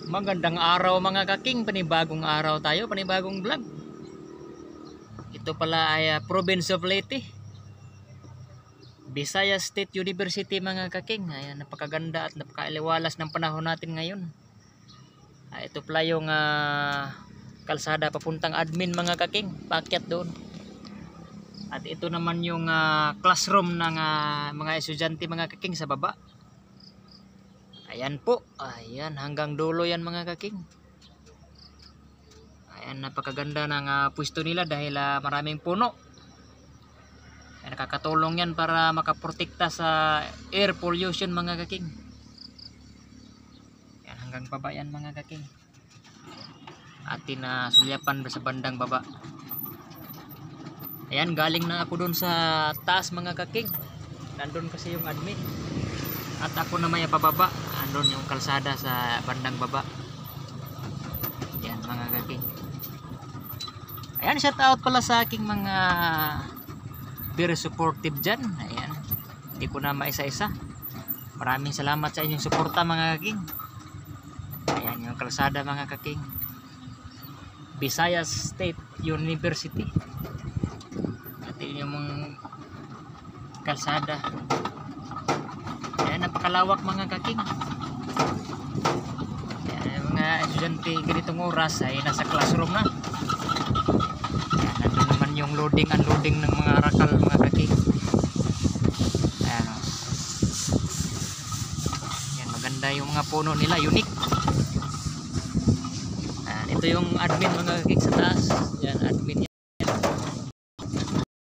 Magandang araw mga kaking, panibagong araw tayo, panibagong vlog. Ito pala ay Province of Leyte, Visayas State University mga kaking. Ayan, napakaganda at napakaaliwalas ng panahon natin ngayon. Ito pala yung kalsada papuntang admin mga kaking, paakyat doon. At ito naman yung classroom ng mga estudyante mga kaking sa baba. Ayan po, ayan hanggang dulo yan mga kaking. Ayan, napakaganda ng pwesto nila dahil maraming puno. Ayan, nakakatulong yan para makaprotekta sa air pollution mga kaking. Ayan, hanggang baba yan mga kaking. Atin na sulyapan sa bandang baba. Ayan, galing na ako dun sa taas mga kaking. Nandun kasi yung admin. At ako na may pababa, andun yung kalsada sa bandang baba. Yan mga kaking. Ayan, shout out pala sa aking mga very supportive dyan. Ayan, hindi ko na maisa-isa. Maraming salamat sa inyong suporta mga kaking. Ayan yung kalsada mga kaking, Visayas State University. At yun yung mga kalsada. Ayan, napakalawak mga kaking. Ayan, mga estudyante ganitong oras ay nasa classroom na. Ayan, nandun naman yung loading unloading ng mga rakal mga kaking. Ayan, o. Ayan, maganda yung mga puno nila, unique. Ayan, ito yung admin mga kaking sa taas. Ayan, admin yan.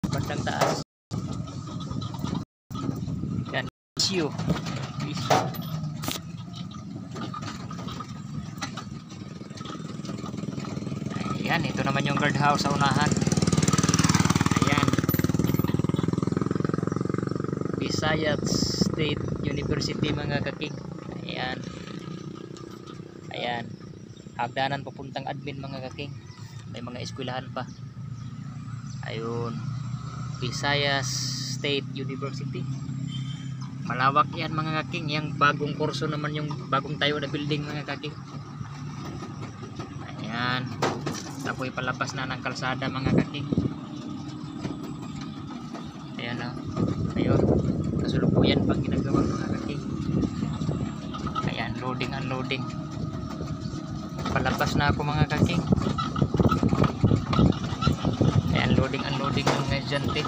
Bandang taas. Ayan, issue. Ayan, ito naman yung guard house sa unahan. Ayan, Visayas State University mga kaking. Ayan, ayan, hagdanan papuntang admin mga kaking. May mga eskwelahan pa. Ayun, Visayas State University. Malawak yan mga kaking. Yung bagong kurso naman yung bagong tayo na building mga kaking. Ayan, tapoy palabas na ng kalsada mga kaking. Ayan o, ayun, kasulukuyan pang ginagawa mga kaking. Ayan, loading unloading. Palabas na ako mga kaking. Ayan, loading unloading ng estudyante.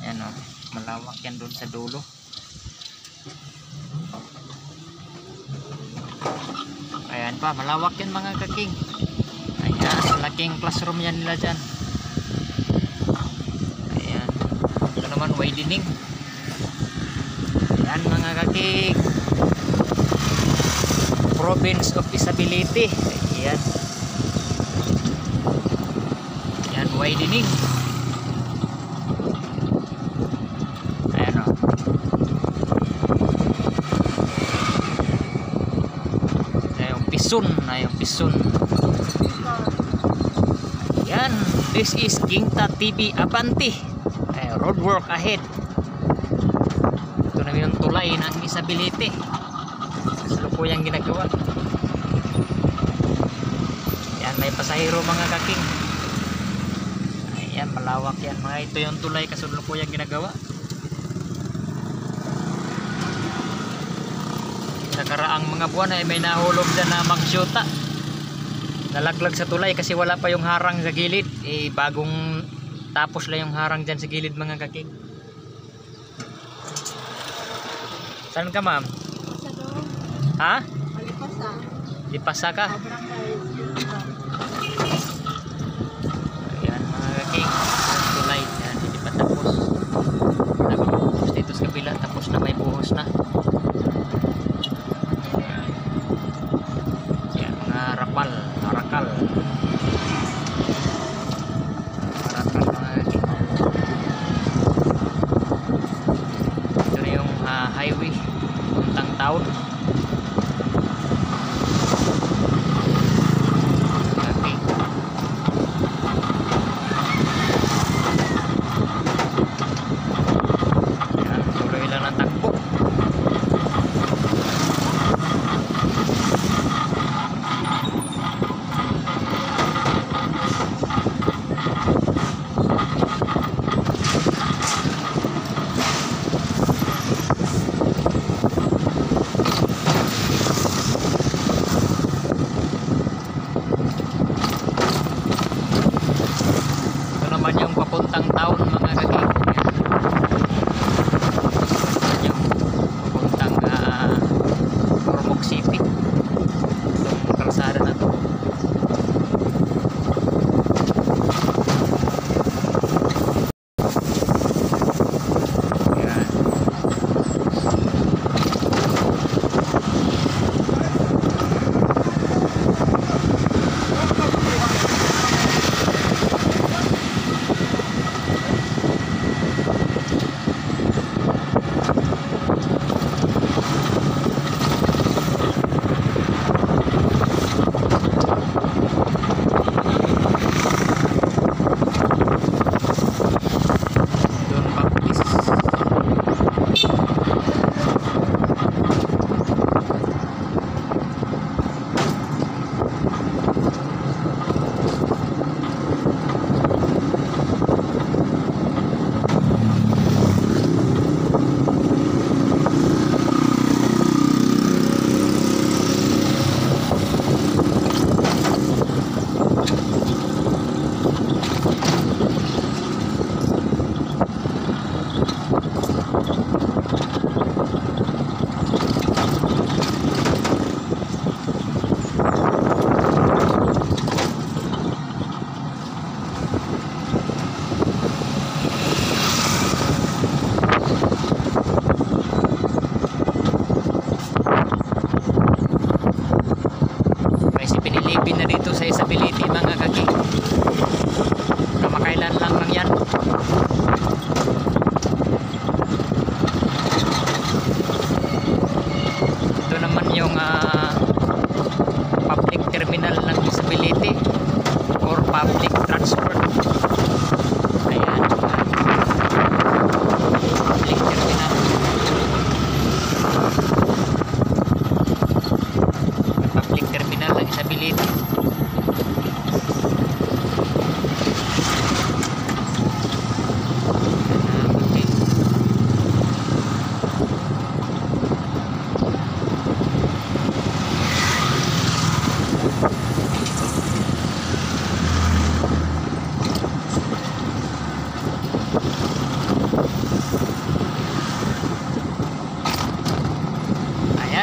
Ayan o, malawak yan doon sa dulo. Ayan pa, malawak yan mga kaking. Ayan, malaking classroom yan nila dyan. Ayan, ito naman widening. Ayan mga kaking, Province of Visayas. Ayan, ayan, widening. Ayan o. Pison. Yan, this is Kingta TV Abante. Roadwork ahead. Ito na yung tulay ng Visayas. Kasalukuyang ginagawa. Yan, may pasahero mga kaking. Ayan, malawak yan mga. Ito yung tulay kasalukuyang ginagawa. Nakaraang mga buwan ay may nahulog dyan na magsyuta. Nalaglag sa tulay kasi wala pa yung harang sa gilid. Bagong tapos lang yung harang dyan sa gilid mga kaking. Saan ka ma'am? Ha? Palipasa. Lipasa ka? Ayan mga kaking, tulay. Ayan, hindi pa tapos. Tapos dito sa kabila, tapos na may buhos na. Arakal mga kaking. Ito na yung highway puntang town. Okay. Ayan, tuloy lang ng takbo.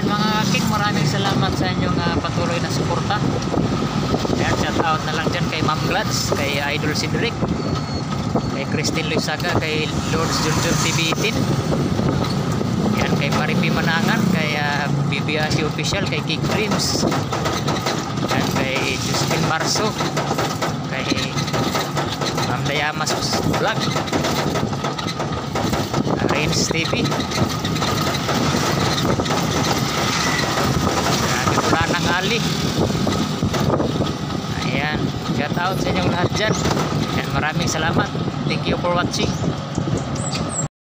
Ayan mga king, maraming salamat sa inyong patuloy na suporta. Ayan, shout out na lang dyan kay Ma'am Glads, kay Idol Cedric, kay Christine Luisaga, kay Lords Junjun TV18. Ayan, kay Maripi Manangan, kay BBAC Official, kay Kick Dreams. Ayan, kay Josephine Marso, kay Ma'am Dayamas Vlog, Rains TV. Lanang Ali. Ayan, shout out sa inyong lahat dyan. Ayan, maraming salamat. Thank you for watching.